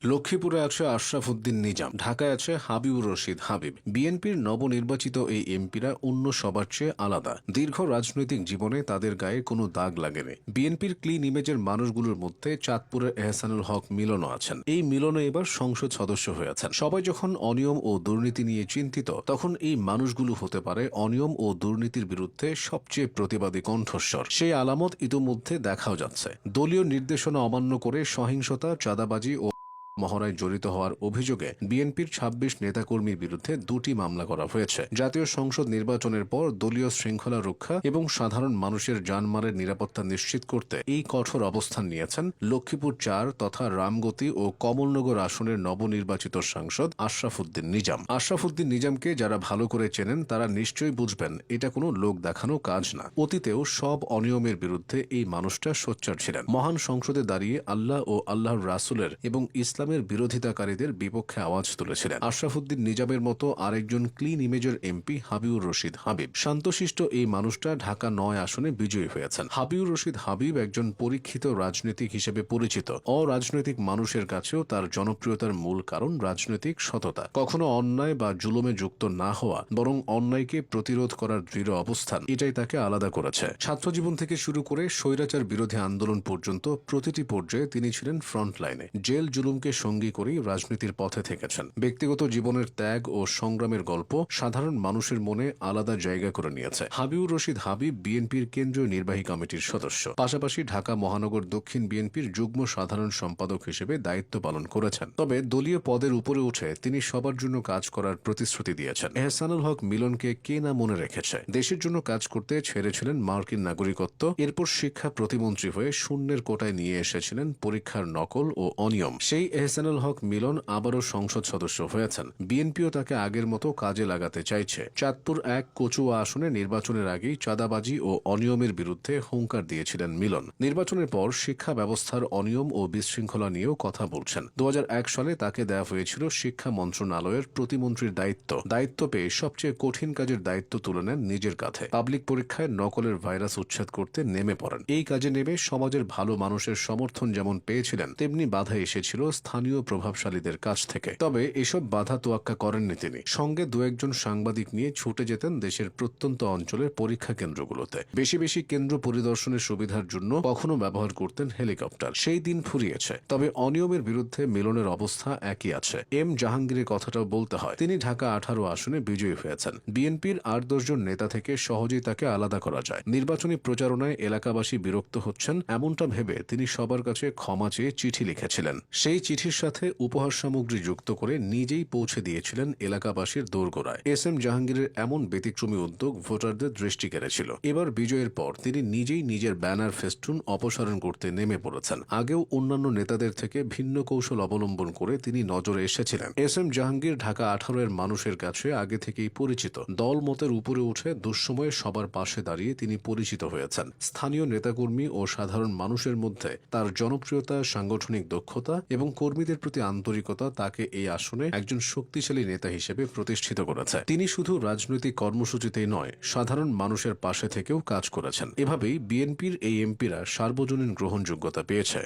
লক্ষ্মীপুরে আছে আশরাফ উদ্দিন নিজাম, ঢাকায় আছে হাবিবুর রশিদ হাবিব। বিএনপির নবনির্বাচিত এই এমপিরা অন্য সবার চেয়ে আলাদা। দীর্ঘ রাজনৈতিক জীবনে তাদের গায়ে কোনো দাগ লাগেনি। বিএনপির ক্লিন ইমেজের মানুষগুলোর মধ্যে চাঁদপুরের এহসানুল হক মিলনও আছেন। এই মিলনে এবার সংসদ সদস্য হয়েছেন। সবাই যখন অনিয়ম ও দুর্নীতি নিয়ে চিন্তিত, তখন এই মানুষগুলো হতে পারে অনিয়ম ও দুর্নীতির বিরুদ্ধে সবচেয়ে প্রতিবাদী কণ্ঠস্বর। সেই আলামত ইতোমধ্যে দেখাও যাচ্ছে। দলীয় নির্দেশনা অমান্য করে সহিংসতা, চাঁদাবাজি ও মহড়ায় জড়িত হওয়ার অভিযোগে বিএনপির ২৬ নেতাকর্মীর বিরুদ্ধে ২টি মামলা করা হয়েছে। জাতীয় সংসদ নির্বাচনের পর দলীয় শৃঙ্খলা রক্ষা এবং সাধারণ মানুষের জানমালের নিরাপত্তা নিশ্চিত করতে এই কঠোর অবস্থান নিয়েছেন লক্ষ্মীপুর ৪ তথা রামগতি ও কমলনগর আসনের নবনির্বাচিত সাংসদ আশরাফ উদ্দিন নিজাম। আশরাফ উদ্দিন নিজামকে যারা ভালো করে চেনেন তারা নিশ্চয়ই বুঝবেন এটা কোনো লোক দেখানো কাজ না। অতীতেও সব অনিয়মের বিরুদ্ধে এই মানুষটা সোচ্চার ছিলেন। মহান সংসদে দাঁড়িয়ে আল্লাহ ও আল্লাহর রাসূলের এবং ইসলামের বিরোধিতাকারীদের বিপক্ষে আওয়াজ তুলেছিলেন। আশরাফ উদ্দিন নিজামের মতো আরেকজন ক্লিন ইমেজের এমপি হাবিবুর রশিদ হাবিব। শান্তশিষ্ট এই মানুষটা ঢাকা ৯ আসনে বিজয়ী হয়েছেন। হাবিবুর রশিদ হাবিব একজন পরীক্ষিত রাজনীতিক হিসেবে পরিচিত। অরাজনৈতিক মানুষের কাছেও তার জনপ্রিয়তার মূল কারণ রাজনৈতিক সততা। কখনো অন্যায় বা জুলুমে যুক্ত না হওয়া, বরং অন্যায়কে প্রতিরোধ করার দৃঢ় অবস্থান, এটাই তাকে আলাদা করেছে। ছাত্রজীবন থেকে শুরু করে স্বৈরাচার বিরোধী আন্দোলন পর্যন্ত প্রতিটি পর্যায়ে তিনি ছিলেন ফ্রন্টলাইনে। জেল জুলুমকে সঙ্গী করেই রাজনীতির পথে থেকেছেন। ব্যক্তিগত জীবনের ত্যাগ ও সংগ্রামের গল্প সাধারণ মানুষের মনে আলাদা জায়গা করে নিয়েছে। হাবিবুর রশিদ হাবিব বিএনপির কেন্দ্রীয় নির্বাহী কমিটির সদস্য, পাশাপাশি ঢাকা মহানগর দক্ষিণ বিএনপির যুগ্ম সাধারণ সম্পাদক হিসেবে দায়িত্ব পালন করেছেন। তবে দলীয় পদের উপরে উঠে তিনি সবার জন্য কাজ করার প্রতিশ্রুতি দিয়েছেন। এহসানুল হক মিলনকে কে না মনে রেখেছে। দেশের জন্য কাজ করতে ছেড়েছিলেন মার্কিন নাগরিকত্ব, এরপর শিক্ষা প্রতিমন্ত্রী হয়ে শূন্যের কোটায় নিয়ে এসেছিলেন পরীক্ষার নকল ও অনিয়ম। সেই এহসানুল হক মিলন আবারও সংসদ সদস্য হয়েছেন। বিএনপিও তাকে আগের মতো কাজে লাগাতে চাইছে। চাঁদপুর ১ কচুয়া আসনে নির্বাচনের আগেই চাঁদাবাজি ও অনিয়মের বিরুদ্ধে হুঙ্কার দিয়েছিলেন মিলন। নির্বাচনের পর শিক্ষা ব্যবস্থার অনিয়ম ও বিশৃঙ্খলা নিয়েও কথা বলছেন। ২০০১ সালে তাকে দেওয়া হয়েছিল শিক্ষা মন্ত্রণালয়ের প্রতিমন্ত্রীর দায়িত্ব পেয়ে সবচেয়ে কঠিন কাজের দায়িত্ব তুলে নেন নিজের কাঁধে। পাবলিক পরীক্ষায় নকলের ভাইরাস উচ্ছেদ করতে নেমে পড়েন। এই কাজে নেমে সমাজের ভালো মানুষের সমর্থন যেমন পেয়েছিলেন, তেমনি বাধা এসেছিল স্থানীয় প্রভাবশালীদের কাছ থেকে। তবে এসব বাধা তোয়াক্কা করেননি তিনি। সঙ্গে দু একজন সাংবাদিক নিয়ে ছুটে যেতেন দেশের প্রত্যন্ত অঞ্চলের পরীক্ষা কেন্দ্রগুলোতে। বেশি বেশি কেন্দ্র পরিদর্শনের সুবিধার জন্য কখনো ব্যবহার করতেন হেলিকপ্টার। সেই দিন ফুরিয়েছে। তবে অনিয়মের বিরুদ্ধে মিলনের অবস্থা একই আছে। এম জাহাঙ্গীরের কথাটাও বলতে হয়। তিনি ঢাকা ১৮ আসনে বিজয়ী হয়েছেন। বিএনপির ৮-১০ জন নেতা থেকে সহজেই তাকে আলাদা করা যায়। নির্বাচনী প্রচারণায় এলাকাবাসী বিরক্ত হচ্ছেন এমনটা ভেবে তিনি সবার কাছে ক্ষমা চেয়ে চিঠি লিখেছিলেন। সেই চিঠির সাথে উপহার সামগ্রী যুক্ত করে নিজেই পৌঁছে দিয়েছিলেন এলাকাবাসীর দোরগোড়ায়। এস এম জাহাঙ্গীরের এমন ব্যতিক্রমী উদ্যোগ ভোটারদের দৃষ্টি কেড়েছিল। এবার বিজয়ের পর তিনি নিজেই নিজের ব্যানার ফেস্টুন অপসারণ করতে নেমে পড়েছেন। আগেও অন্যান্য নেতাদের থেকে ভিন্ন কৌশল অবলম্বন করে তিনি নজরে এসেছিলেন। এস এম জাহাঙ্গীর ঢাকা ১৮ এর মানুষের কাছে আগে থেকেই পরিচিত। দল মতের উপরে উঠে দুঃসময়ে সবার পাশে দাঁড়িয়ে তিনি পরিচিত হয়েছেন। স্থানীয় নেতাকর্মী ও সাধারণ মানুষের মধ্যে তার জনপ্রিয়তা, সাংগঠনিক দক্ষতা এবং কর্মীদের প্রতি আন্তরিকতা তাকে এই আসনে একজন শক্তিশালী নেতা হিসেবে প্রতিষ্ঠিত করেছে। তিনি শুধু রাজনৈতিক কর্মসূচিতেই নয়, সাধারণ মানুষের পাশে থেকেও কাজ করেছেন। এভাবেই বিএনপির এই এমপিরা সার্বজনীন গ্রহণযোগ্যতা পেয়েছে।